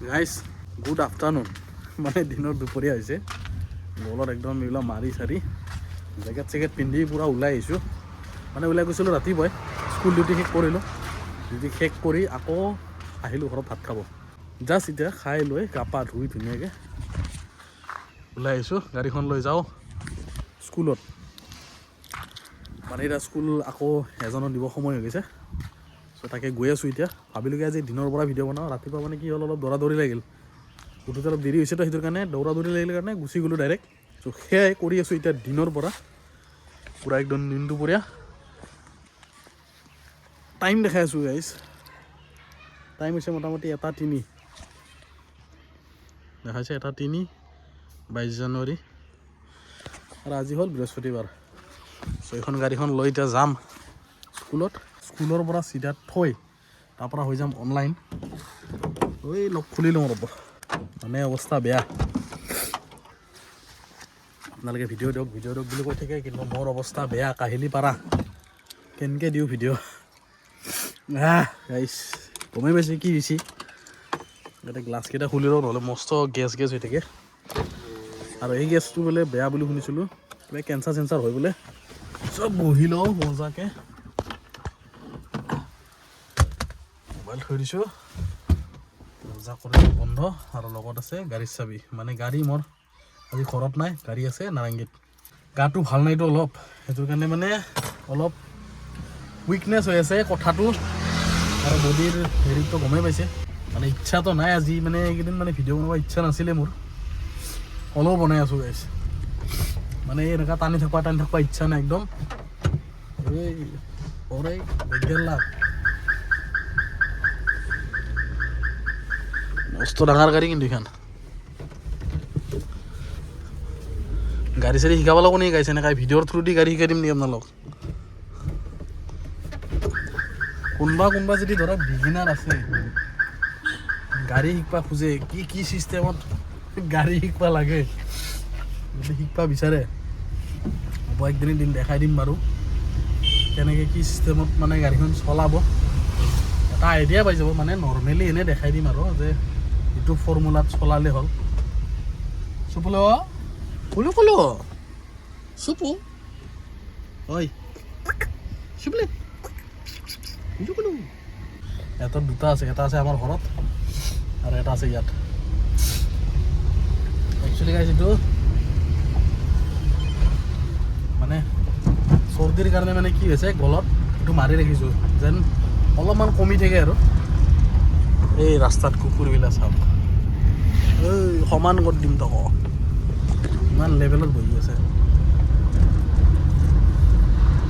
guys good afternoon মানে দিনৰ দুপৰীয়া হৈছে গলত একদম এইবিলাক মাৰি চাৰি জেকেট চেকেট পিন্ধি পূৰা ওলাই আহিছোঁ মানে ওলাই গৈছিলোঁ ৰাতিপুৱাই স্কুল ডিউটি শেষ কৰিলোঁ ডিউটি শেষ কৰি আকৌ আহিলোঁ ঘৰত ভাত খাব জাষ্ট এতিয়া খাই লৈ গা পা ধুই ধুনীয়াকৈ ওলাই আহিছোঁ গাড়ীখন লৈ যাওঁ স্কুলত মানে এতিয়া স্কুল আকৌ এজনৰ দিব সময় হৈ গৈছে চ' তাকে গৈ আছোঁ এতিয়া ভাবিলোঁগৈ আজি দিনৰ পৰা ভিডিঅ' বনাওঁ ৰাতিপুৱা মানে কি হ'ল অলপ দৌৰা দৌৰি লাগিল উঠোতে অলপ দেৰি হৈছে তো সেইটোৰ কাৰণে দৌৰা দৌৰি লাগিল কাৰণে গুচি গ'লোঁ ডাইৰেক্ট চ' সেয়াই কৰি আছোঁ এতিয়া দিনৰ পৰা পূৰা একদম দিন দুপৰীয়া টাইম দেখাই আছোঁ গাইজ টাইম হৈছে মোটামুটি 1:03 দেখাইছে 1:03 22 জানুৱাৰী আৰু আজি হ'ল বৃহস্পতিবাৰ চ' এইখন গাড়ীখন লৈ এতিয়া যাম স্কুলৰ পৰা চিধা থৈ তাৰপৰা হৈ যাম অনলাইন ঐ লগ খুলি লওঁ ৰ'ব মানে অৱস্থা বেয়া আপোনালোকে ভিডিঅ' দিয়ক বুলি কৈ থাকে কিন্তু মোৰ অৱস্থা বেয়া কাহিলি পাৰা কেনেকৈ দিওঁ ভিডিঅ' গাইছ গমেই পাইছে কি হৈছে ইয়াতে গ্লাছকেইটা খুলি লওঁ নহ'লে মস্ত গেছ হৈ থাকে আৰু এই গেছটো বোলে বেয়া বুলি শুনিছিলোঁ কিবা কেঞ্চাৰ হয় বোলে চব বহি লওঁ মজাকৈ মোবাইল থৈ দিছোঁ দৰ্জা কৰি বন্ধ আৰু লগত আছে গাড়ীৰ চাবি মানে গাড়ী মোৰ আজি ঘৰত নাই গাড়ী আছে নাৰেংগীত গাটো ভাল নাইতো অলপ সেইটোৰ কাৰণে মানে অলপ উইকনেছ হৈ আছে কথাটো আৰু বডিৰ হেৰিটো গমেই পাইছে মানে ইচ্ছাটো নাই আজি মানে এইকেইদিন মানে ভিডিঅ' বনাব ইচ্ছা নাছিলে মোৰ অলপ বনাই আছোঁ গাইছ মানে এনেকুৱা টানি থাকিব ইচ্ছা নাই একদম এই পৰে লাখ মস্ত ডাঙৰ গাড়ী কিন্তু এইখন গাড়ী চাড়ী শিকাব লাগিব নেকি গাইছে এনেকৈ ভিডিঅ'ৰ থ্ৰু দি গাড়ী শিকাই দিম নেকি আপোনালোক কোনোবা যদি ধৰক বিগিনাৰ আছে গাড়ী শিকবা খোজে কি চিষ্টেমত গাড়ী শিকবা লাগে যদি শিকবা বিচাৰে হ'ব একদিন দেখাই দিম বাৰু কেনেকৈ কি চিষ্টেমত মানে গাড়ীখন চলাব এটা আইডিয়া পাই যাব মানে নৰ্মেলি এনেই দেখাই দিম আৰু যে এইটো ফৰ্মুলাত চলালে হ'ল চুপুলো কলো চুপু ঐ চুপলে এটা দুটা আছে এটা আছে আমাৰ ঘৰত আৰু এটা আছে ইয়াত একচুৱেলি গাইছ এইটো মানে চৰ্দিৰ কাৰণে মানে কি হৈছে গলত এইটো মাৰি ৰাখিছোঁ যেন অলপমান কমি থাকে আৰু এই ৰাস্তাত কুকুৰবিলাক চাওক এই সমান কৰি দিম তক ইমান লেভেলত বহি আছে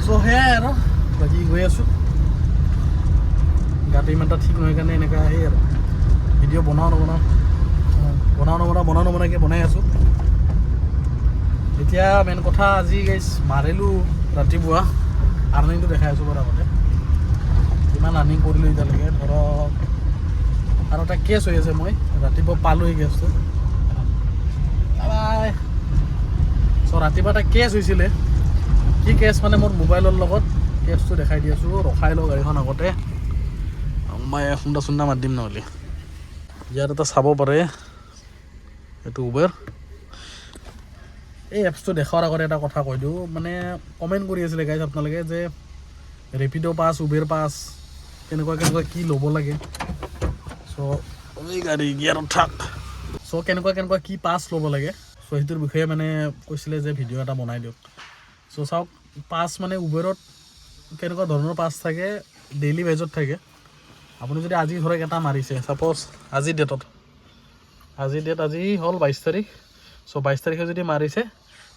চ' সেয়াই আৰু বাকী গৈ আছোঁ গাটো ইমান এটা ঠিক নহয় কাৰণে এনেকুৱা সেই আৰু ভিডিঅ' বনাওঁ নবনাকৈ বনাই আছোঁ এতিয়া মেইন কথা আজি গাইছ মাৰিলোঁ ৰাতিপুৱা আৰ্নিংটো দেখাই আছোঁ বাৰু আগতে কিমান আৰ্নিং কৰিলোঁ এতিয়ালৈকে ধৰক আৰু এটা কেছ হৈ আছে মই ৰাতিপুৱা পালোঁ এই কেছটো চ' ৰাতিপুৱা এটা কেছ হৈছিলে কি কেছ মানে মোৰ মোবাইলৰ লগত কেছটো দেখাই দি আছোঁ ৰখাই লওঁ গাড়ীখন আগতে মই খুন্দা চুন্দা মাত দিম নহ'লে ইয়াত এটা চাব পাৰে এইটো উবেৰ এই এপছটো দেখুৱাৰ আগতে এটা কথা কৈ দিওঁ মানে কমেণ্ট কৰি আছিলে গাইজ আপোনালোকে যে ৰেপিড' পাছ উবেৰ পাছ কেনেকুৱা কি ল'ব লাগে চ' এই গাড়ী গিয়াৰত থাক চ' কেনেকুৱা কি পাছ ল'ব লাগে চ' সেইটোৰ বিষয়ে মানে কৈছিলে যে ভিডিঅ' এটা বনাই দিয়ক চ' চাওক পাছ মানে উবেৰত কেনেকুৱা ধৰণৰ পাছ থাকে ডেইলি বেজত থাকে আপুনি যদি আজি ধৰক এটা মাৰিছে ছাপ'জ আজি ডেট আজি হ'ল 22 তাৰিখ চ' 22 তাৰিখে যদি মাৰিছে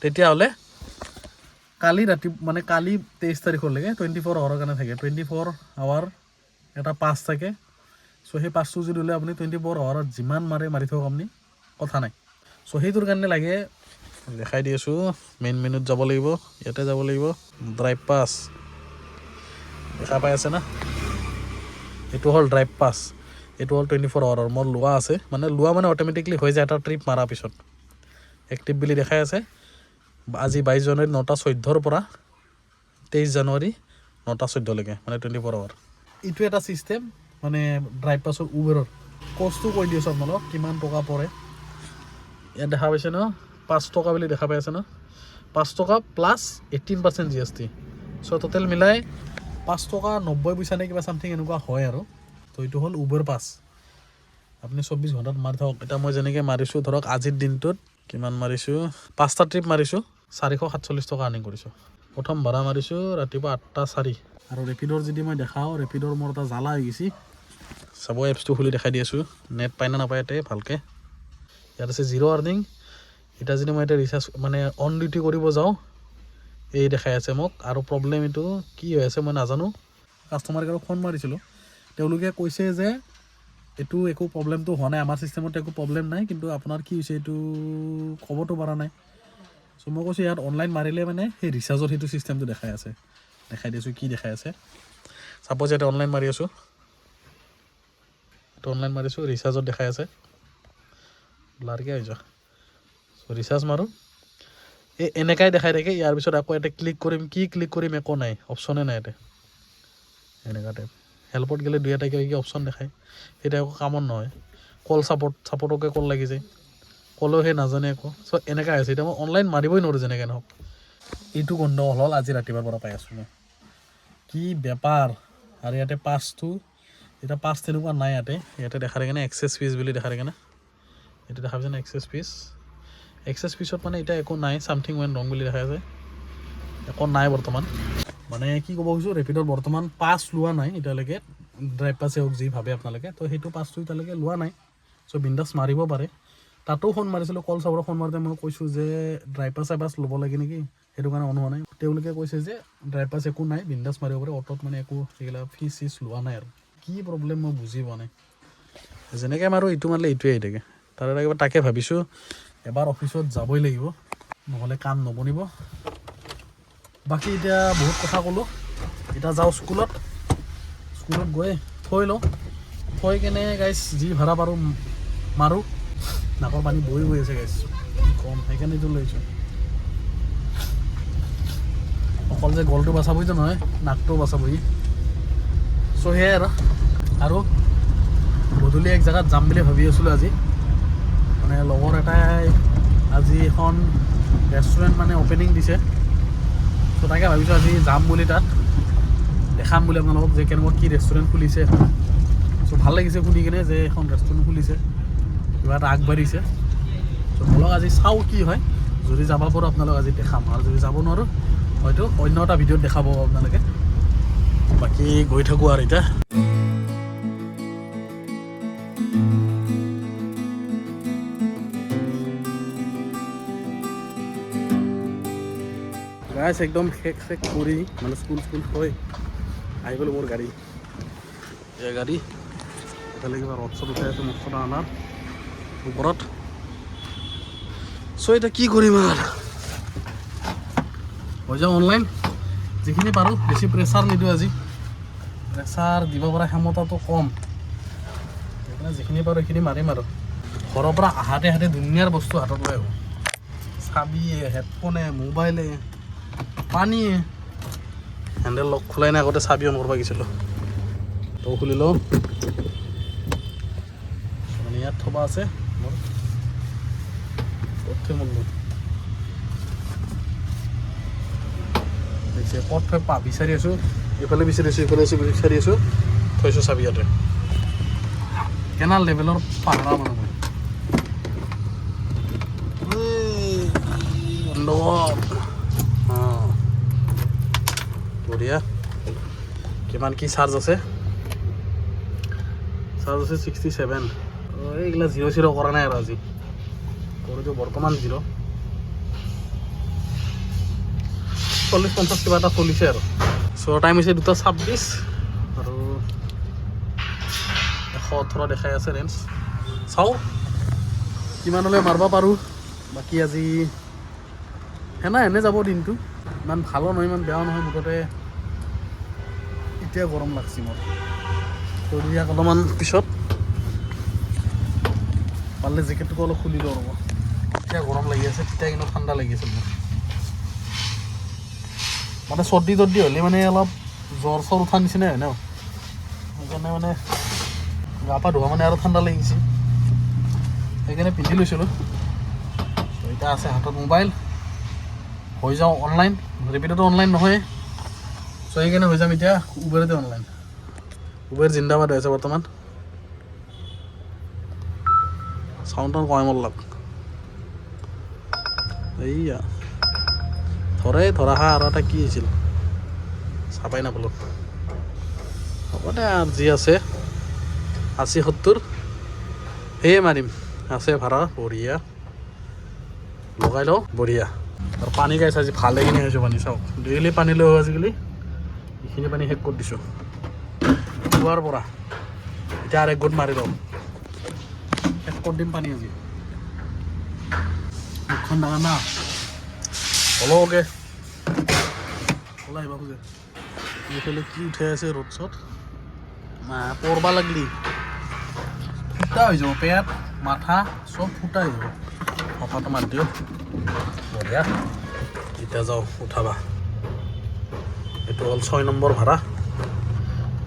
তেতিয়াহ'লে কালি ৰাতি মানে কালি 23 তাৰিখলৈকে 24 আৱাৰৰ কাৰণে থাকে 24 আৱাৰ এটা পাছ থাকে চ' সেই পাছটো যদি হ'লে আপুনি 24 আৱাৰত যিমান মাৰি থাকক আপুনি কথা নাই চ' সেইটোৰ কাৰণে লাগে দেখাই দি আছোঁ মেইন মেনুত যাব লাগিব ইয়াতে যাব লাগিব ড্ৰাইভ পাছ দেখা পাই আছে না এইটো হ'ল ড্ৰাইভ পাছ এইটো হ'ল 24 আৱাৰৰ মোৰ লোৱা আছে মানে অট'মেটিকলি হৈ যায় এটা ট্ৰিপ মৰাৰ পিছত এক্টিভ বুলি দেখাই আছে আজি 22 জানুৱাৰী 9:14 পৰা 23 জানুৱাৰী 9:14লৈকে মানে 24 আৱাৰ এইটো এটা ছিষ্টেম মানে ড্ৰাইভ পাছৰ উবেৰৰ কষ্টটো কৈ দিছোঁ আপোনালোকক কিমান টকা পৰে ইয়াত দেখা পাইছে ন 5 টকা বুলি দেখা পাই আছে ন 5 টকা প্লাছ 18% GST চ' টোটেল মিলাই 5 টকা 90 পইচা নে কিবা চামথিং এনেকুৱা হয় আৰু তো এইটো হ'ল উবেৰ পাছ আপুনি 24 ঘণ্টাত মাৰি থাকক এতিয়া মই যেনেকৈ মাৰিছোঁ ধৰক আজিৰ দিনটোত কিমান মাৰিছোঁ 5টা ট্ৰিপ মাৰিছোঁ 447 টকা আৰ্নিং কৰিছোঁ প্ৰথম ভাড়া মাৰিছোঁ ৰাতিপুৱা 8টা 4 আৰু ৰেপিডৰ যদি মই দেখাওঁ ৰেপিডৰ মোৰ এটা জ্বালা হৈ গৈছে চাব এপছটো খুলি দেখাই দি আছোঁ নেট পায় না নাপায় ইয়াতে ভালকৈ ইয়াত আছে জিৰ' আৰ্নিং এতিয়া যদি মই এতিয়া ৰিচাৰ্জ মানে অন ডিউটি কৰিব যাওঁ এই দেখাই আছে মোক আৰু প্ৰব্লেম এইটো কি হৈ আছে মই নাজানো কাষ্টমাৰ কেয়াৰক ফোন মাৰিছিলোঁ তেওঁলোকে কৈছে যে এইটো একো প্ৰব্লেমটো হোৱা নাই আমাৰ চিষ্টেমত একো প্ৰব্লেম নাই কিন্তু আপোনাৰ কি হৈছে এইটো ক'বতো পৰা নাই চ' মই কৈছোঁ ইয়াত অনলাইন মাৰিলে মানে সেই ৰিচাৰ্জৰ সেইটো চিষ্টেমটো দেখাই আছে দেখাই দিছোঁ কি দেখাই আছে চাপ'জ ইয়াতে অনলাইন মাৰি আছোঁ এইটো অনলাইন মাৰিছোঁ ৰিচাৰ্জত দেখাই আছে লাৰকৈ হৈ যোৱা চ' ৰিচাৰ্জ মাৰোঁ এই এনেকাই দেখাই থাকে ইয়াৰ পিছত আকৌ ইয়াতে ক্লিক কৰিম কি ক্লিক কৰিম একো নাই অপশ্যনে নাই ইয়াতে এনেকুৱা টাইপ হেল্পত গ'লে 2-এটা কিবা কিবি অপশ্যন দেখায় সেইটো একো কামত নহয় কল ছাপৰ্টকে কল লাগি যায় ক'লেও সেই নাজানে একো চ' এনেকুৱা হৈছে এতিয়া মই অনলাইন মাৰিবই নোৱাৰোঁ যেনেকৈ নহওক এইটো গণ্ডগোল হ'ল আজি ৰাতিপুৱাৰ পৰা পাই আছোঁ মই কি বেপাৰ আৰু ইয়াতে পাছটো এতিয়া পাছ তেনেকুৱা নাই ইয়াতে দেখা থাকে এক্সেছ ফিজ বুলি দেখা থাকে না এইটো দেখা পাইছে এক্সেছ ফিজত মানে এতিয়া একো নাই চামথিং ৱেন ৰং বুলি দেখা আছে একো নাই বৰ্তমান মানে কি ক'ব খুজিছোঁ ৰেপিডৰ বৰ্তমান পাছ লোৱা নাই এতিয়ালৈকে ড্ৰাইভ পাছে হওক যি ভাবে আপোনালোকে তো সেইটো পাছটো এতিয়ালৈকে লোৱা নাই চ' বিন্দাছ মাৰিব পাৰে তাতো ফোন মাৰিছিলোঁ কল চাবৰত ফোন মাৰোঁতে মই কৈছোঁ যে ড্ৰাইভ পাছ ল'ব লাগে নেকি সেইটো কাৰণে অন হোৱা নাই তেওঁলোকে কৈছে যে ড্ৰাইভ পাছ একো নাই বিন্দাছ মাৰিব পাৰে অট'ত মানে একো সেইবিলাক ফিজ চিজ লোৱা নাই আৰু কি প্ৰব্লেম মই বুজি পোৱা নাই যেনেকৈ মাৰোঁ এইটো মাৰিলে এইটোৱে আহি থাকে তাকে ভাবিছোঁ এবাৰ অফিচত যাবই লাগিব নহ'লে কাম নবনিব বাকী এতিয়া বহুত কথা ক'লোঁ এতিয়া যাওঁ স্কুলত গৈ থৈ লওঁ থৈ কেনে গাইছ যি ভাড়া পাৰোঁ মাৰোঁ নাকৰ পানী বৈ আছে গাইছ কম সেইকাৰণে এইটো লৈছোঁ অকল যে গলটো বাচাবইতো নহয় নাকটোও বাচাবই চ' সেয়াই আৰু গধূলি এক জেগাত যাম বুলি ভাবি আছিলোঁ আজি মানে লগৰ এটাই আজি এখন ৰেষ্টুৰেণ্ট মানে অপেনিং দিছে চ' তাকে ভাবিছোঁ আজি যাম বুলি তাত দেখাম বুলি আপোনালোকক যে কেনেকুৱা কি ৰেষ্টুৰেণ্ট খুলিছে এখন চ' ভাল লাগিছে শুনি কিনে যে এখন ৰেষ্টুৰেণ্ট খুলিছে কিবা এটা আগবাঢ়িছে চ' বলক আজি চাওঁ কি হয় যদি যাব পাৰোঁ আপোনালোক আজি দেখাম আৰু যদি যাব নোৱাৰোঁ হয়তো অন্য এটা ভিডিঅ'ত দেখাব আপোনালোকে বাকী গৈ থাকোঁ আৰু এতিয়া গাইছ একদম শেষ কৰি মানে স্কুল থৈ আহি গ'লোঁ মোৰ গাড়ী এফালে কিবা ৰদ চদ উঠাই আছে মছলা অনাৰ ওপৰত চ' এতিয়া কি কৰিম আৰু হৈ যাওঁ অনলাইন যিখিনি পাৰোঁ বেছি প্ৰেছাৰ নিদিওঁ আজি প্ৰেছাৰ দিব পৰা ক্ষমতাটো কম সেইকাৰণে যিখিনি পাৰোঁ সেইখিনি মাৰিম আৰু ঘৰৰ পৰা আহাতে ধুনীয়াৰ বস্তু হাতত লৈ আহোঁ চাবিয়ে হেডফোনে মোবাইলে পানীয়ে হেণ্ডেল লক খোলাই নাই আগতে চাবি অন কৰিব গৈছিলোঁ তো খুলি লওঁ মানে ইয়াত থবা আছে মোৰ ক'ত থৈ বিচাৰি আছোঁ এইফালে বিচাৰি আছোঁ থৈছোঁ চাবি ইয়াতে কেনা লেভেলৰ পাহৰা মানুহ বঢ়িয়া কিমান কি চাৰ্জ আছে 67 এইগিলা 0 কৰা নাই আৰু আজি কৰিছোঁ বৰ্তমান 0 40-50 কিবা এটা চলিছে আৰু চ' টাইম হৈছে 2:26 আৰু 118 দেখাই আছে ৰেঞ্জ চাওঁ কিমানলৈ মাৰিব পাৰোঁ বাকী আজি এনে যাব দিনটো ইমান ভালো নহয় ইমান বেয়াও নহয় মুঠতে এতিয়া গৰম লাগছে মোৰ সৰিয়াক অলপমান পিছত পাৰিলে জেকেটটোকো অলপ খুলি দিওঁ ৰ'ব এতিয়া গৰম লাগি আছে তেতিয়া কিন্তু ঠাণ্ডা লাগি আছে মোৰ মানে চৰ্দি হ'লে মানে অলপ জ্বৰ উঠাৰ নিচিনাই হয় ন সেইকাৰণে মানে গা পা ধোৱা মানে আৰু ঠাণ্ডা লাগিছে সেইকাৰণে পিন্ধি লৈছিলোঁ চ' এতিয়া আছে হাতত মোবাইল হৈ যাওঁ অনলাইন ৰেপিডতো অনলাইন নহয় চ' সেইকাৰণে হৈ যাম এতিয়া উবেৰতে অনলাইন উবেৰ জিন্দাবাদ হৈ আছে বৰ্তমান চাউণ্ডটো কমাই মৰলাক এইয়া ধৰা আৰু এটা কি হৈছিল চাবাই নাপালোঁ হ'ব দে আৰু যি আছে 80-70 সেয়ে মাৰিম আছে ভাড়া বঢ়িয়া লগাই লওঁ বঢ়িয়া আৰু পানী গাইছে আজি ভালেখিনি খাইছোঁ পানী চাওক ডেইলি পানী লৈ আজিকালি এইখিনি পানী শেষ কৰি দিছোঁ পুৱাৰ পৰা এতিয়া আৰু এক গোট মাৰি লওঁ শেষ কৰি দিম পানী আজি মুখখন ডাঙৰ না হ'লকে ওলাই আহিব খোজে এইফালে কি উঠাই আছে ৰ'দ চত পৰবা লাগলি ফুটা হৈ যাব পেট মাথা চব ফুটা হৈ যাব পকাটো মাৰি দিওঁ বঢ়িয়া এতিয়া যাওঁ উঠাবা এইটো হ'ল 6 নম্বৰ ভাড়া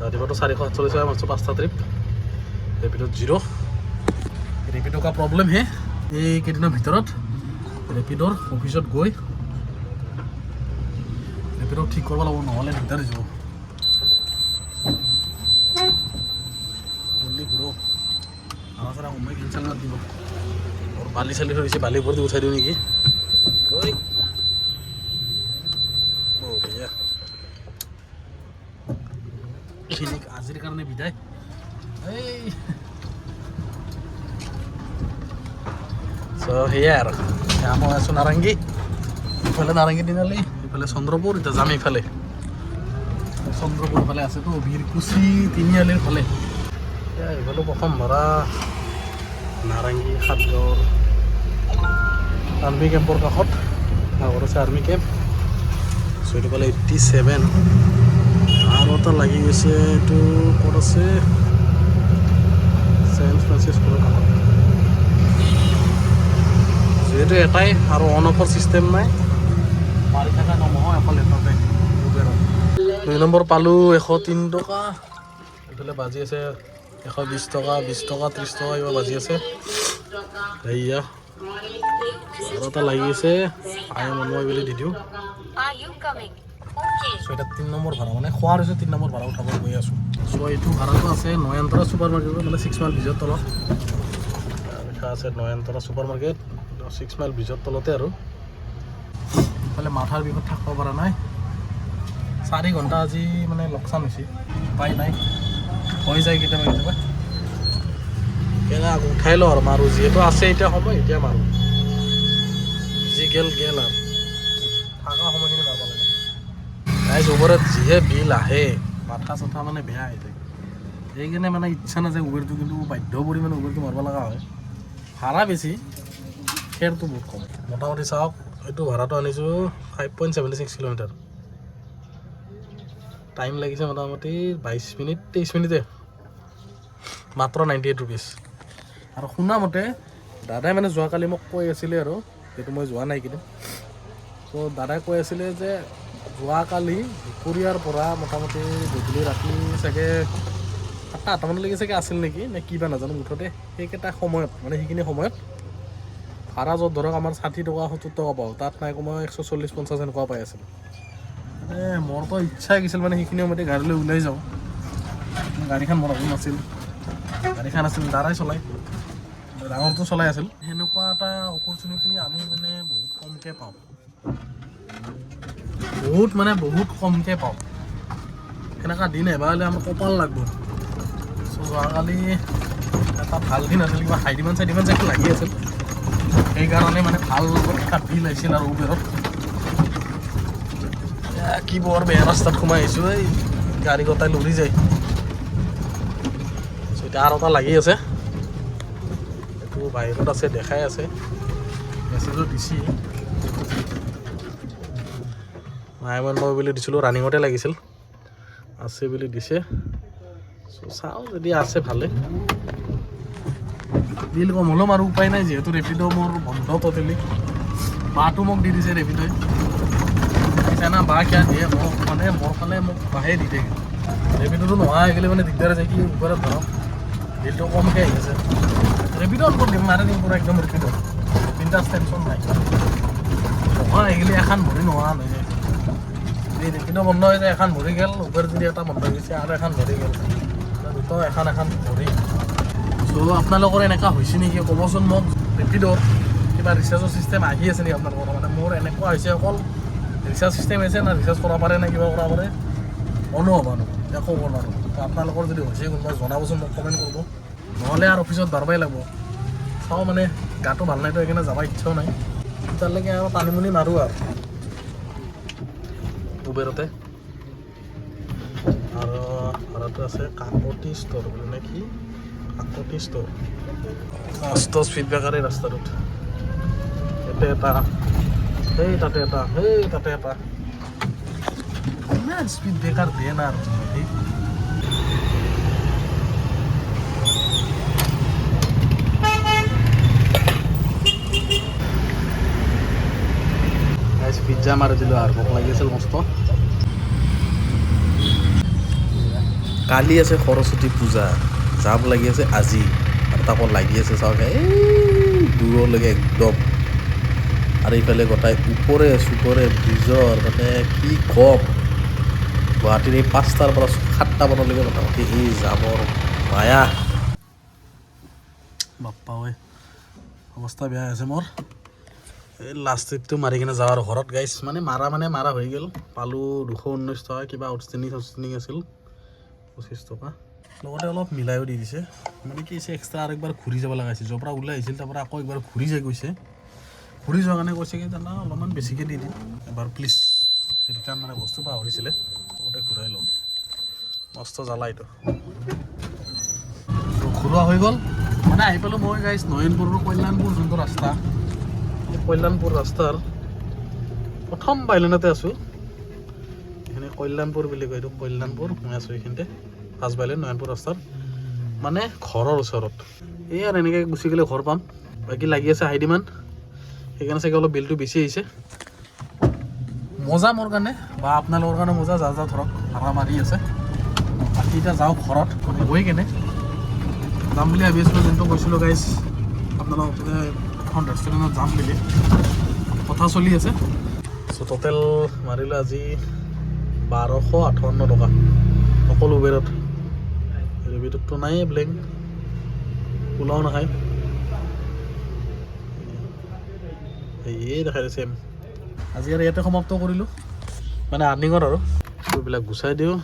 ৰাতিপুৱাটো 448 মাত্ৰ 5টা ট্ৰিপ ৰেপিডত 0 ৰেপিডৰ কা প্ৰব্লেম হে এইকেইদিনৰ ভিতৰত ৰেপিডৰ অফিচত গৈ ৰেপিডক ঠিক কৰিব লাগিব নহ'লে দিগদাৰ হৈ যাব জলদি ঘূৰো আমাৰ পৰা সময় কেঞ্চেল কৰি দিব আৰু বালি চালি থৈছে বালিৰ ওপৰত উঠাই দিওঁ নেকি বঢ়িয়া আজিৰ কাৰণে বিদায় এই সেয়াই আৰু মই আছোঁ নাৰেংগী ইফালে নাৰেংগী দিনালি ইফালে চন্দ্ৰপুৰ এতিয়া যাম ইফালে চন্দ্ৰপুৰ ফালে আছেতো বীৰকুচি তিনিআলিৰ ফালে এতিয়া এইফালে প্ৰথম ভাড়া নাৰেংগী সাতগাঁৱৰ আৰ্মি কেম্পৰ কাষত আগত আছে আৰ্মি কেম্প চ' এইটো ফালে 87 আৰু এটা লাগি গৈছে এইটো ক'ত আছে ছেইণ্ট ফ্ৰান্সিছৰ কাষত যিহেতু এটাই আৰু অন অফৰ চিষ্টেম নাই মাৰি থকা নহয় অকল এটাতে উবেৰত 2 নম্বৰ পালোঁ 103 টকা এইফালে বাজি আছে 120 টকা 20 টকা 30 টকা কিবা বাজি আছে এইয়া আৰু এটা লাগি আছে মই বুলি দি দিওঁ চ' এটা 3 নম্বৰ ভাড়া মানে খোৱাৰ হৈছে 3 নম্বৰ ভাড়া উঠাব গৈ আছোঁ চ' এইটো ভাড়াটো আছে নয়নতৰা ছুপাৰ মাৰ্কেটত মানে 6 মাইল ব্ৰিজৰ তলত লিখা আছে নয়নতৰা ছুপাৰ মাৰ্কেট 6 মাইল ব্ৰিজৰ তলতে আৰু ইফালে মাথাৰ বিষত থাকিব পৰা নাই 4 ঘণ্টা আজি মানে লোকচান হৈছে উপায় নাই হৈ যায় কেতিয়াবা কেতিয়াবা উঠাই লওঁ আৰু মাৰোঁ যিহেতু আছে এতিয়া সময় এতিয়া মাৰোঁ যি গেল আৰু থকা সময়খিনি মাৰিব লাগে ৰাইজ উবেৰত যিহে বিল আহে মাথা চাথা মানে বেয়া হৈ থাকে সেইকাৰণে মানে ইচ্ছা নাযায় উবেৰটো কিন্তু বাধ্য কৰি মানে উবেৰটো মাৰিব লগা হয় ভাড়া বেছি ফেয়াৰটো বহুত কম মোটামুটি চাওক এইটো ভাড়াটো আনিছোঁ 5.76 কিলোমিটাৰ টাইম লাগিছে মোটামুটি 22 মিনিট 23 মিনিটে মাত্ৰ 98 ৰুপিজ আৰু শুনামতে দাদাই মানে যোৱাকালি মোক কৈ আছিলে আৰু সেইটো মই যোৱা নাই কিন্তু চ' দাদাই কৈ আছিলে যে যোৱাকালি দুপৰীয়াৰ পৰা মোটামুটি গধূলি ৰাতি চাগে 7-8 মানলৈকে চাগে আছিল নেকি নে কিবা নাজানো মুঠতে সেইকেইটা সময়ত মানে সেইখিনি সময়ত ভাড়া য'ত ধৰক আমাৰ 60 টকা 70 টকা পাওঁ তাত নাই কমেও 140-50 এনেকুৱা পাই আছিল মানে মোৰতো ইচ্ছাই গৈছিল মানে সেইখিনি সময়তে গাড়ীলৈ ওলাই যাওঁ গাড়ীখন মোৰ আহি নাছিল গাড়ীখন আছিল দাদাই চলাই ডাঙৰটো চলাই আছিল সেনেকুৱা এটা অপৰচুনিটি আমি মানে বহুত কমকৈ পাওঁ বহুত কমকৈ পাওঁ সেনেকুৱা দিন এবাৰ হ'লে আমাৰ কপাল লাগব চ' যোৱাকালি এটা ভাল দিন আছিল কিবা হাইডিমান চাইডিমান চাইকেল লাগি আছিল সেইকাৰণে মানে ভাল এটা বিল আহিছিল আৰু উবেৰত কি বৰ বেয়া ৰাস্তাত সোমাই আহিছোঁ এই গাড়ী গতাই লৰি যায় চ' এতিয়া আৰু এটা লাগি আছে এইটো বাহিৰত আছে দেখাই আছে মেছেজো দিছি নাই মই বুলি দিছিলোঁ ৰানিঙতে লাগিছিল আছে বুলি দিছে চ' চাওঁ যদি আছে ভালে বিল কম হ'লেও আৰু উপায় নাই যিহেতু ৰেপিড' মোৰ বন্ধ ট'টেলি বাটো মোক দি দিছে ৰেপিড'ই না বা কিয় দিয়ে মোক মানে মোৰ ফালে মোক বাহে দি থাকে ৰেপিড'টো নোহোৱা হৈ গ'লে মানে দিগদাৰ আছে কি উবেৰত ধৰক বিলটো কমকৈ আহি আছে ৰেপিডত ক'ত দিম মাৰি দিম পুৰা একদম ৰেপিডত বিন্দাছ টেনশ্যন নাই নহয় আহিলে এখন ভৰি নোহোৱা হৈ যায় এই ৰেপিডো বন্ধ হৈ যায় এখন ভৰি গ'ল উবেৰ যদি এটা বন্ধ হৈ গৈছে আৰু এখন ভৰি গ'ল দুটা এখন ভৰি চ' আপোনালোকৰ এনেকুৱা হৈছে নেকি ক'বচোন মোক ৰেপিডৰ কিবা ৰিচাৰ্জৰ চিষ্টেম আহি আছে নেকি আপোনালোকৰ মানে মোৰ এনেকুৱা হৈছে অকল ৰিচাৰ্জ চিষ্টেম আছে না ৰিচাৰ্জ কৰা পাৰে নে কিবা কৰা পাৰে অনুভৱ আৰু একো ক'ব নোৱাৰোঁ তো আপোনালোকৰ যদি হৈছে কোনোবাই জনাবচোন মোক কমেণ্ট কৰিব নহ'লে আৰু অফিচত বাৰবাই লাগিব চাওঁ মানে গাটো ভাল নাইতো সেইকাৰণে যাব ইচ্ছাও নাই তেতিয়ালৈকে আৰু টানিমুনি মাৰোঁ আৰু উবেৰতে আৰু ভাড়াটো আছে কাকতি ষ্ট'ৰ বুলি নে কি কাকতি ষ্ট'ৰ মস্ত স্পীড ব্ৰেকাৰে ৰাস্তাটোত ইয়াতে এটা সেই তাতে এটা সেই তাতে এটা ইমান স্পীড ব্ৰেকাৰ দিয়ে না আৰু পিজ্জা মাৰি দিলোঁ আৰু ভোক লাগি আছিল মস্ত কালি আছে সৰস্বতী পূজা যাব লাগি আছে আজি আৰু তাকো লাগি আছে চাওক এই দূৰলৈকে একদম আৰু এইফালে গোটাই ওপৰে চুপৰে ব্ৰিজৰ মানে কি কম গুৱাহাটীৰ এই 5টাৰ পৰা 7টা মানলৈকে মোটামুটি এই জামৰ মায়া বাপ্পা ঐ অৱস্থা বেয়া হৈছে মোৰ এই লাষ্ট ট্ৰিপটো মাৰি কিনে যাওঁ ঘৰত গাইছ মানে মাৰা হৈ গ'ল পালোঁ 219 টকা কিবা আউটষ্টেণ্ডিং আছিল 25 টকা লগতে অলপ মিলাইও দি দিছে মানে কি হৈছে এক্সট্ৰা আৰু একবাৰ ঘূৰি যাব লগা হৈছিল য'ৰ পৰা ওলাই আহিছিল তাৰ পৰা আকৌ একবাৰ ঘূৰি যাই গৈছে ঘূৰি যোৱাৰ কাৰণে কৈছে কি জানা অলপমান বেছিকৈ দি দিম এবাৰ প্লিজ ৰিটাৰ্ণ মানে বস্তু পাহৰিছিলে লগতে ঘূৰাই লওঁ মস্ত জ্বালা এইটো ঘূৰোৱা হৈ গ'ল মানে আহি পালোঁ মই গাইছ নয়নপুৰৰ কল্যাণপুৰ যোনটো ৰাস্তা এই কল্যাণপুৰ ৰাস্তাৰ প্ৰথম বাইলেনতে আছোঁ এইখিনি কল্যাণপুৰ বুলি কয় এইটো কল্যাণপুৰ মই আছোঁ এইখিনিতে ফাৰ্ষ্ট বাইলেন নয়নপুৰ ৰাস্তাৰ মানে ঘৰৰ ওচৰত এই আৰু এনেকৈ গুচি গ'লে ঘৰ পাম বাকী লাগি আছে হাইডিমান সেইকাৰণে চাগে অলপ বিলটো বেছি আহিছে মজা মোৰ কাৰণে বা আপোনালোকৰ কাৰণে মজা যা ধৰক ভাড়া মাৰি আছে বাকী এতিয়া যাওঁ ঘৰত গৈ কেনে যাম বুলি ভাবি আছিলোঁ যোনটো কৈছিলোঁ গাইজ আপোনালোক এখন ৰেষ্টুৰেণ্টত যাম বুলি কথা চলি আছে চ' টোটেল মাৰিলোঁ আজি 1258 টকা অকল উবেৰত ৰেপিডতটো নাই ব্লেংক ওলাও নাখায় এই দেখাই ছেম আজি আৰু ইয়াতে সমাপ্ত কৰিলোঁ মানে আৰ্নিঙত আৰু এইবিলাক গুচাই দিওঁ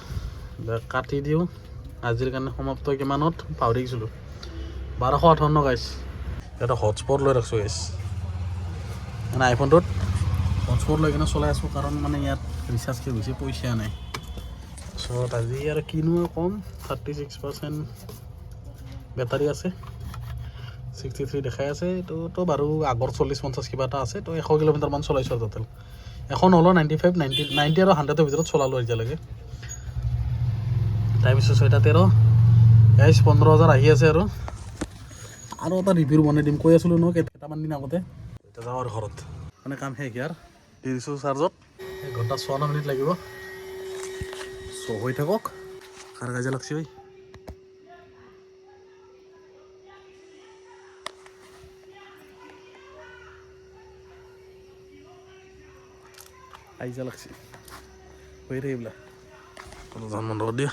কাটি দিওঁ আজিৰ কাৰণে সমাপ্ত কিমানত পাহৰি গৈছিলোঁ 1258 গাইছ এটা হটস্পট লৈ ৰাখিছোঁ গাইছ মানে আইফোনটোত হটস্পট লৈ কিনে চলাই আছোঁ কাৰণ মানে ইয়াত ৰিচাৰ্জ শেষ হৈছে পইচা নাই চ' আজি আৰু কিনো কম 36% বেটাৰী আছে 63 দেখাই আছে এইটোতো বাৰু আগৰ 40-50 কিবা এটা আছে তো 100 কিলোমিটাৰমান চলাইছোঁ আৰু টোটেল এখন হ'লেও 95, 90 আৰু 100ৰ ভিতৰত চলালোঁ এতিয়ালৈকে টাইম হৈছে 6:13 গাইছ 15,000 আহি আছে আৰু এটা ৰিভিউ বনাই দিম কৈ আছিলোঁ ন কেইটামান দিন আগতে এতিয়া যাওঁ আৰু ঘৰত মানে কাম শেষ ইয়াৰ দি দিছোঁ চাৰ্জত 1 ঘণ্টা 54 মিনিট লাগিব চ' হৈ থাকক কাৰ কাজিয়া লাগছি ঐ কাজিয়া লাগছি হৈ থাকে এইবিলাক দৰ্জাখন বন্ধ কৰি দিয়া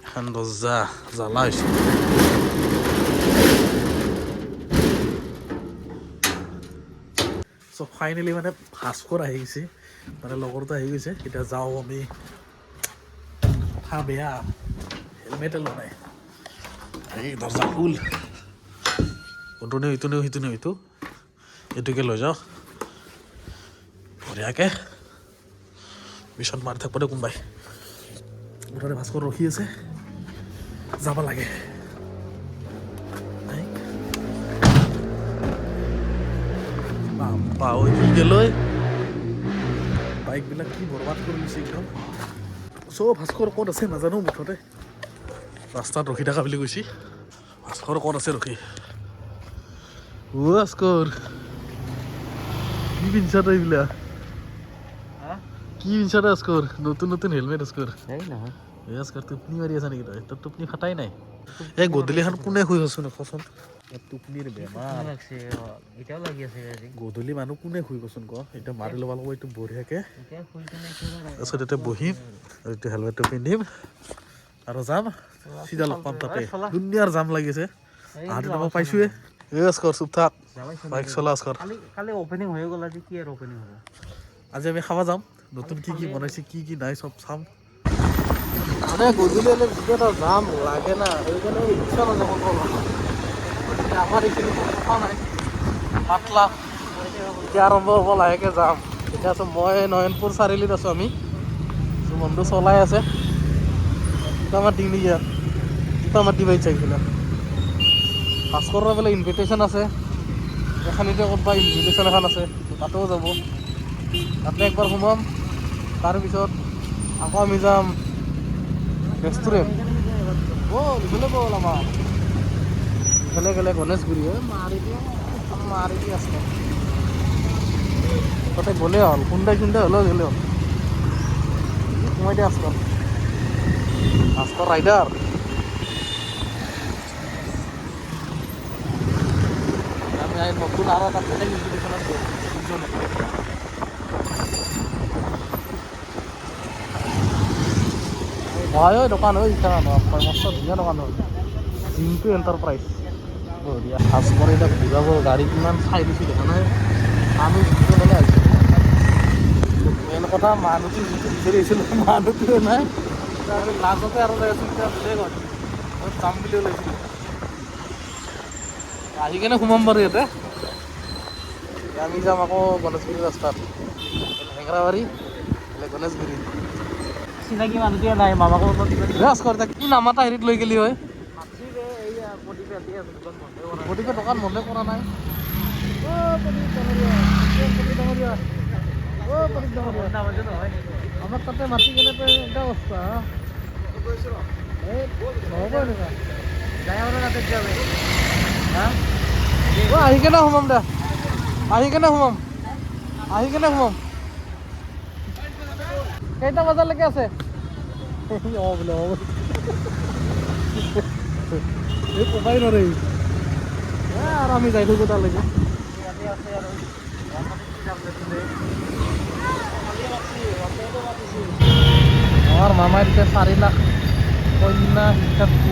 এখন দৰ্জা জ্বালা হৈছে চ' ফাইনেলি মানে ভাস্কৰ আহি গৈছে মানে লগৰটো আহি গৈছে এতিয়া যাওঁ আমি কথা বেয়া হেলমেটে লোৱা নাই এই দৰ্জা খোল ইটো নিওঁ সিটো নিওঁ এইটোকে লৈ যাওঁ বঢ়িয়াকৈ পিছত মাৰি থাকিব দে কোনোবাই মুঠতে ভাস্কৰ ৰখি আছে যাব লাগে লৈ বাইকবিলাক কি বৰবাদ কৰি দিছে একদম চ' ভাস্কৰ ক'ত আছে নাজানো মুঠতে ৰাস্তাত ৰখি থকা বুলি কৈছে ভাস্কৰ ক'ত আছে ৰখি ভাস্কৰ কি পিন্ধিছা তই এইবিলাক কি পিন্ধিছা তই ভাস্কৰ নতুন হেলমেট ভাস্কৰ এই নহয় ভাস্কৰ টোপনি মাৰি আছা নেকি তই তোৰ টোপনি ফাটাই নাই এই গধূলি এখন কোনে শুই আছো নকচোন টোপনিৰ বেমাৰ এতিয়াও লাগি আছে আজি গধূলি মানুহ কোনে শুই কচোন ক এতিয়া মাৰি ল'ব লাগিব এইটো বঢ়িয়াকে তাৰপিছত এতিয়া বহিম আৰু এইটো হেলমেটটো পিন্ধিম আৰু যাম চিধা লগ পাম তাতে ধুনীয়াৰ জাম লাগিছে আহাতে মই পাইছোৱে আস্কৰ চুপ থাক বাইক চলা আস্কৰ কালি অপেনিং হৈ গ'ল আজি কি আৰু অপেনিং হ'ব আজি আমি খাব যাম নতুন কি বনাইছে কি নাই চব চাম মানে গধূলি হ'লে ভিডিঅ' এটা যাম লাগে না সেইকাৰণে ইচ্ছা নাযাব আমাৰ এইখিনি কথা নাই পাতলা এতিয়া আৰম্ভ হ'ব লাহেকৈ যাম এতিয়া আছোঁ মই নয়নপুৰ চাৰিআলিত আছোঁ আমি বন্ধু চলাই আছে দুটা মাতি নেকি দুটা মাতি পাইছে এইবিলাক ভাস্কৰৰ বোলে ইনভিটেশ্যন আছে এখানিতে ক'ৰবাত ইনভিটেশ্যন এখন আছে তাতেও যাব তাতে একবাৰ সোমাম তাৰপিছত আকৌ আমি যাম ৰেষ্টুৰেণ্ট ইফালে ব'ল আমাৰ ইফালে গ'লে গণেশগুৰি মাৰি দি আছে তাতে গ'লেই হ'ল খুন্দাই হ'লেও গ'লে হ'ল সোমাই দিয়া আস্কৰ ৰাইডাৰ আমি নতুন আৰু এটা বেলেগ ইনভিটেশ্যন আছে হয় দোকান হয় ইচ্ছা মস্ত ধুনীয়া দোকান হয় জিমটো এণ্টাৰপ্ৰাইজ বঢ়িয়া আস্কৰ এতিয়া বুজাব গাড়ী কিমান চাই দিছোঁ দেখা নাই আমি যিটো মানে আহিছোঁ মেইন কথা মানুহটো যিটো বিচাৰি আহিছিলোঁ মানুহটোৱে নাই আমি লাজতে আৰু লৈ আছোঁ এতিয়া বেলেগ হয় যাম বুলি ওলাইছিলোঁ আহি কেনে সোমাম বাৰু ইয়াতে আমি যাম আকৌ গণেশগুৰি ৰাস্তাত হেঙেৰাবাৰী গণেশগুৰি চিনাকি মানুহটোৱে নাই মামাকো আস্কৰ এতিয়া কি নামাতা হেৰিত লৈ গেলি হয় গতিকে দোকান বন্ধ কৰা নাই আমাক তাতে মাতি কেনে এটা অৱস্থা আহি কেনে সোমাম দে আহি কেনে সোমাম কেইটা বজালৈকে আছে বোলে এই কবাই নৰে আৰু আমি যাই থাকোঁ তালৈকে আমাৰ মামাই দিছে 4 লাখ কন্যা শিক্ষাৰ্থী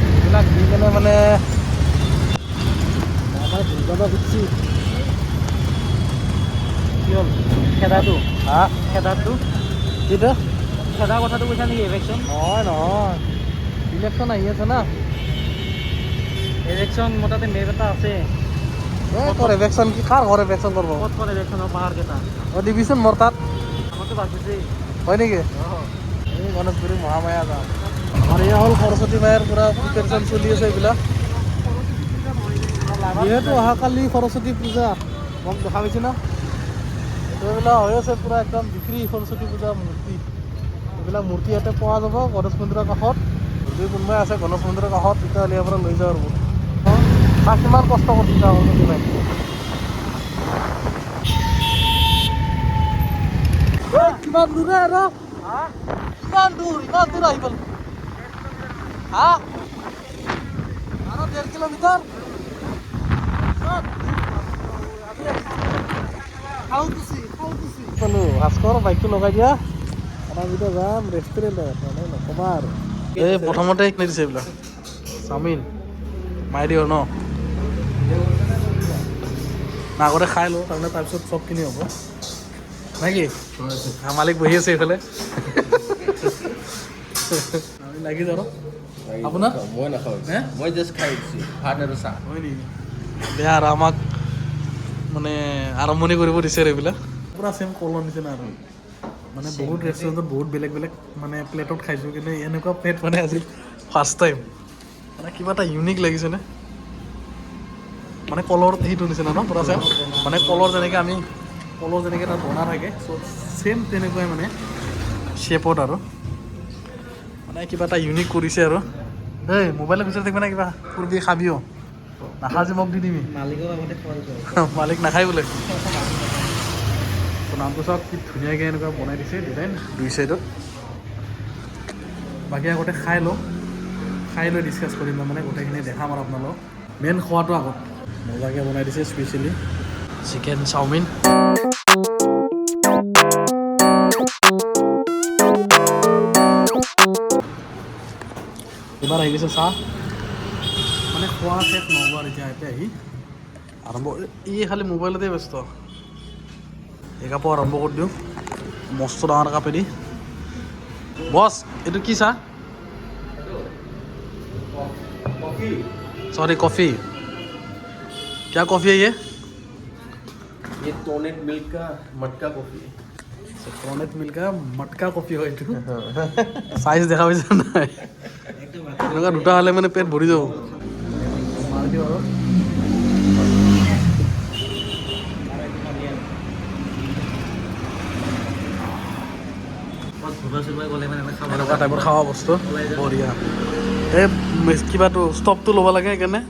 এইবিলাক দি কেনে মানে মামাই দুৰ্গাবা খুজিছে কি হ'ল খেদাটো হা খেদাটো কিটো খেদা কথাটো কৈছা নেকি ইলেকশ্যন নহয় ইলেকশ্যন আহি আছে না ইলেকশ্যন মোৰ তাতে মেপ এটা আছে তোৰ ইলেকশ্যন কি কাৰ ঘৰ ইলেকশ্যন কৰিব ক'ত ক'ত ইলেকশ্যনৰ পাহাৰকেইটা দিবিচোন মোৰ তাত আমাৰতো বাচিছে হয় নেকি এই গণেশগুৰি মহামায়া যাম আমাৰ এয়া হ'ল সৰস্বতী মায়েৰ পূৰা প্ৰিপেৰেশ্যন চলি আছে এইবিলাক যিহেতু অহাকালি সৰস্বতী পূজা মোক দেখা পাইছে না এইবিলাক হৈ আছে পূৰা একদম বিক্ৰী সৰস্বতী পূজা মূৰ্তি এইবিলাক মূৰ্তি ইয়াতে পোৱা যাব গণেশ মন্দিৰৰ কাষত যদি কোনোবাই আছে গণেশ মন্দিৰৰ কাষত তেতিয়াহ'লে ইয়াৰ পৰা লৈ যাওঁ আৰু তাক কিমান কষ্ট কৰিছে সৰস্বতী মাই কিমান দূৰ আৰু ইমান দূৰ আহি গ'ল হা আৰু 1.5 কিলোমিটাৰ পালো ভাস্কৰ বাইকটো লগাই দিয়া আমি এতিয়া যাম ৰেষ্টুৰেণ্টত মানে নক'বা আৰু এই প্ৰথমতে কিনি দিছে এইবিলাক চাওমিন মাই দিওঁ ন আগতে খাই লওঁ তাৰমানে তাৰপিছত চব কিনি হ'ব নেকি মালিক বহি আছে এইফালে আমি লাগি যাওঁ আপোনাৰ মই নাখাওঁ মই জাষ্ট খাই দিছোঁ ভাত আৰু চাহ হয় নেকি বেয়া আৰু আমাক মানে আৰম্ভণি কৰিব দিছে আৰু এইবিলাক পূৰা চেম কলৰ নিচিনা আৰু মানে বহুত ৰেষ্টুৰেণ্টত বহুত বেলেগ বেলেগ মানে প্লেটত খাইছোঁ কিন্তু এনেকুৱা প্লেট মানে আজি ফাৰ্ষ্ট টাইম মানে কিবা এটা ইউনিক লাগিছেনে মানে কলৰ সেইটো নিচিনা ন পূৰা চেম মানে কলৰ যেনেকৈ তাত বনা থাকে চ' চেম তেনেকুৱাই মানে শ্বেপত আৰু মানে কিবা এটা ইউনিক কৰিছে আৰু দেই মোবাইলৰ ভিতৰত থাকিব না কিবা ফুৰ্বি খাবিও নাখা যে মোক দি দিবি মালিকৰ আগতে মালিক নাখায় বোলে নামটো চাওক কি ধুনীয়াকৈ এনেকুৱা বনাই দিছে ডিজাইন দুই চাইডত বাকী আগতে খাই লৈ ডিছকাছ কৰিম মানে গোটেইখিনি দেখাম আৰু আপোনালোকক মেইন খোৱাটো আগত মজাকৈ বনাই দিছে স্পেচিয়েলি চিকেন চাওমিন এবাৰ আহি গৈছে চাহ মানে খোৱা শেষ নহ'ব আৰু এতিয়া ইয়াতে আহি আৰম্ভ খালি মোবাইলতে ব্যস্ত এই কাপো আৰম্ভ কৰি দিওঁ মস্ত ডাঙৰ কাপেদি বছ এইটো কি চাহ सॉरी कॉफ़ी क्या कॉफ़ी है ये टोनेट मिल्क का मटका कॉफी टोनेट मिल्क का मटका कॉफ़ी হয় এইটো সাইজ দেখা পাইছে নাই এনেকুৱা দুটা হ'লে মানে পেট ভৰি যাব মাৰি দিওঁ আৰু এনেকুৱা টাইপৰ খাৱা বস্তু বঢ়িয়া এই কিবাটো ষ্টপটো ল'ব লাগে সেইকাৰণে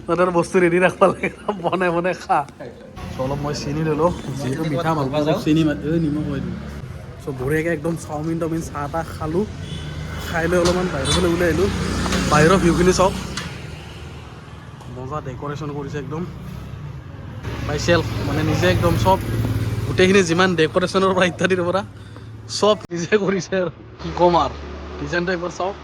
তাতে বস্তু ৰেডি ৰাখিব লাগে বনাই খা অলপ মই চেনি ল'লোঁ যিহেতু মিঠা ভাল পাওঁ চেনি নিমখ হৈ দিওঁ চ' বঢ়িয়াকৈ একদম চাওমিন টাওমিন চাহ তাহ খালোঁ খাই লৈ অলপমান বাহিৰলৈ ওলাই আহিলোঁ বাহিৰৰ ভিউখিনি চাওক মজা ডেক'ৰেশ্যন কৰিছে একদম বাই চেল্ফ মানে নিজে একদম চব গোটেইখিনি যিমান ডেক'ৰেশ্যনৰ পৰা ইত্যাদিৰ পৰা চব নিজে কৰিছে আৰু কি ক'ম আৰু ডিজাইনটো একবাৰ চাওক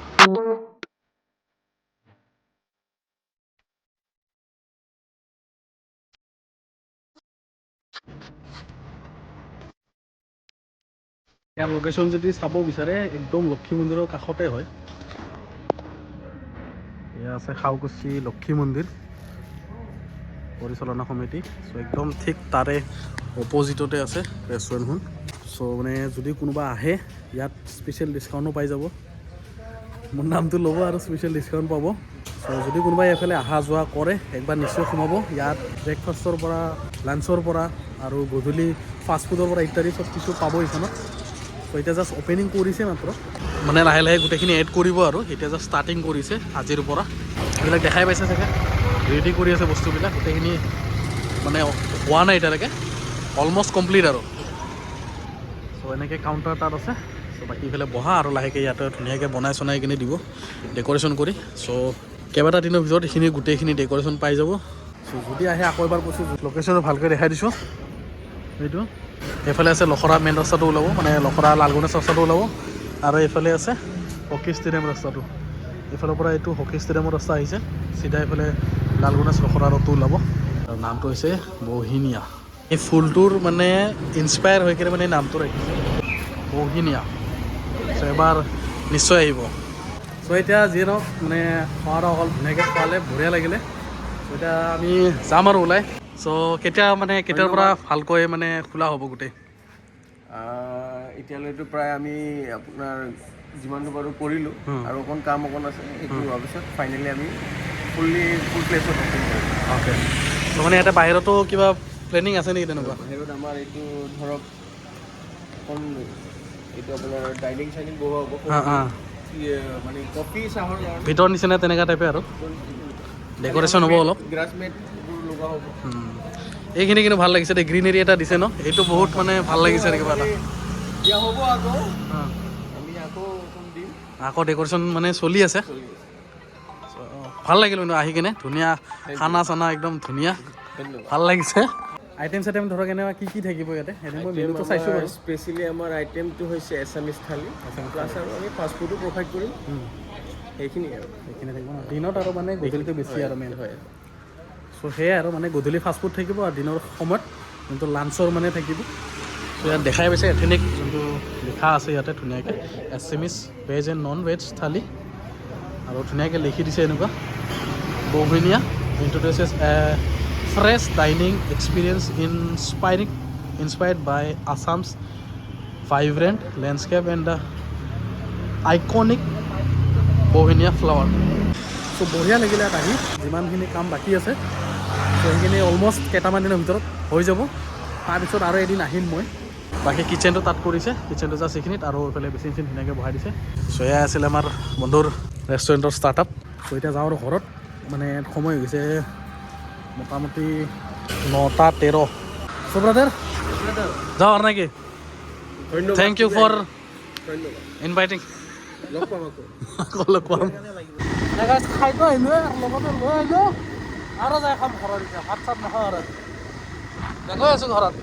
ইয়াৰ লোকেশ্যন যদি চাব বিচাৰে একদম লক্ষী মন্দিৰৰ কাষতে হয় এয়া আছে খাওকুছি লক্ষী মন্দিৰ পৰিচালনা সমিতি চ' একদম ঠিক তাৰে অপজিটতে আছে ৰেষ্টুৰেণ্টখন চ' মানে যদি কোনোবা আহে ইয়াত স্পেচিয়েল ডিছকাউণ্টো পাই যাব মোৰ নামটো ল'ব আৰু স্পেচিয়েল ডিছকাউণ্ট পাব চ' যদি কোনোবাই এইফালে অহা যোৱা কৰে একবাৰ নিশ্চয় সোমাব ইয়াত ব্ৰেকফাষ্টৰ পৰা লাঞ্চৰ পৰা আৰু গধূলি ফাষ্টফুডৰ পৰা ইত্যাদি চব কিছু পাব এইখনত চ' এতিয়া জাষ্ট অপেনিং কৰিছে মাত্ৰ মানে লাহে লাহে গোটেইখিনি এড কৰিব আৰু এতিয়া জাষ্ট ষ্টাৰ্টিং কৰিছে আজিৰ পৰা এইবিলাক দেখাই পাইছে চাগে ৰেডি কৰি আছে বস্তুবিলাক গোটেইখিনি মানে হোৱা নাই এতিয়ালৈকে অলমষ্ট কমপ্লিট আৰু চ' এনেকৈ কাউণ্টাৰ তাত আছে চ' বাকী ইফালে বহা আৰু লাহেকৈ ইয়াতে ধুনীয়াকৈ বনাই চনাই কিনে দিব ডেক'ৰেশ্যন কৰি চ' কেইবাটা দিনৰ ভিতৰত এইখিনি গোটেইখিনি ডেক'ৰেশ্যন পাই যাব চ' যদি আহে আকৌ এবাৰ কৈছোঁ লোকেশ্যনটো ভালকৈ দেখাই দিছোঁ এইটো এইফালে আছে লখৰা মেইন ৰাস্তাটো ওলাব মানে লখৰা লালগণেশ ৰাস্তাটো ওলাব আৰু এইফালে আছে হকী ষ্টেডিয়াম ৰাস্তাটো এইফালৰ পৰা এইটো হকী ষ্টেডিয়ামৰ ৰাস্তা আহিছে চিধা এইফালে লালগণেশ লখৰা ৰ'ডটো ওলাব আৰু নামটো হৈছে বহিনীয়া এই ফুলটোৰ মানে ইনস্পায়াৰ হৈ কিনে মানে নামটো ৰাখিছে বহিনীয়া চ' এবাৰ নিশ্চয় আহিব চ' এতিয়া যিয়ে নহওক মানে খোৱা অকল ধুনীয়াকৈ খোৱালে বঢ়িয়া লাগিলে চ' এতিয়া আমি যাম আৰু ওলাই চ' কেতিয়াৰ পৰা ভালকৈ মানে খোলা হ'ব গোটেই এতিয়ালৈতো প্ৰায় আমি আপোনাৰ যিমানটো বাৰু কৰিলোঁ আৰু কাম অকণ আছে এইটো হোৱাৰ পিছত ফাইনেলি আমি ফুল প্লেচত অপেন কৰিম অ'কে ত' মানে ইয়াতে বাহিৰতো কিবা প্লেনিং আছে নেকি তেনেকুৱা বাহিৰত আমাৰ এইটো ধৰক অকণ এইটো আপোনাৰ ডাইনিং চাইনিং বহোৱা হ'ব মানে কফি চাহৰ ভিতৰ নিচিনা তেনেকুৱা টাইপে আৰু ডেক'ৰেশ্যন হ'ব অলপ গ্ৰাছ মেটবোৰ লগোৱা হ'ব এইখিনি কিন্তু ভাল লাগিছে দেই গ্ৰীনেৰী এটা দিছে ন এইটো বহুত মানে ভাল লাগিছে আৰু কিবা এটা দিয়া হ'ব আকৌ আমি আকৌ দিম আকৌ ডেক'ৰেশ্যন মানে চলি আছে ভাল লাগিল কিন্তু আহি কিনে ধুনীয়া খানা চানা একদম ধুনীয়া ভাল লাগিছে আইটেম চাইটেম ধৰক এনেকুৱা কি থাকিব ইয়াতে এনে মই মেনুটো চাইছোঁ বাৰু স্পেচিয়েলি আমাৰ আইটেমটো হৈছে এছামিজ থালি প্লাছ আৰু আমি ফাষ্ট ফুডো প্ৰভাইড কৰিম সেইখিনি থাকিব ন দিনত আৰু মানে গধূলিটো বেছি আৰু মেইন হয় চ' সেয়াই আৰু মানে গধূলি ফাষ্টফুড থাকিব আৰু দিনৰ সময়ত যোনটো লাঞ্চৰ মানে থাকিব চ' ইয়াত দেখাই পাইছে এথেনিক যোনটো লিখা আছে ইয়াতে ধুনীয়াকৈ Assamese veg and non veg thali আৰু ধুনীয়াকৈ লিখি দিছে এনেকুৱা Bohiniya introduces fresh dining experience inspired by Assam's vibrant landscape and the iconic Bohiniya flower so' বঢ়িয়া লাগিলে ইয়াত আহি যিমানখিনি কাম বাকী আছে চ' সেইখিনি অলমষ্ট কেইটামান দিনৰ ভিতৰত হৈ যাব তাৰপিছত আৰু এদিন আহিম মই বাকী কিটচেনটো তাত কৰিছে কিটচেনটো জাষ্ট এইখিনিত আৰু এইফালে বেচিন ধুনীয়াকৈ বহাই দিছে চ' এয়া আছিলে আমাৰ বন্ধুৰ ৰেষ্টুৰেণ্টৰ ষ্টাৰ্টআপ চ' এতিয়া যাওঁ আৰু ঘৰত মানে সময় হৈ গৈছে মোটামুটি 9:13 চ' ব্ৰাদাৰ যাওঁ আৰু নেকি থেংক ইউ ফৰ ইনভাইটিং লগ পাম আকৌ লগ পাম খাইতো আহিলো লগতে লৈ আহিলো আৰু যাই খাম ঘৰত এতিয়া ভাত চাত নাখাওঁ আৰু গৈ আছোঁ ঘৰত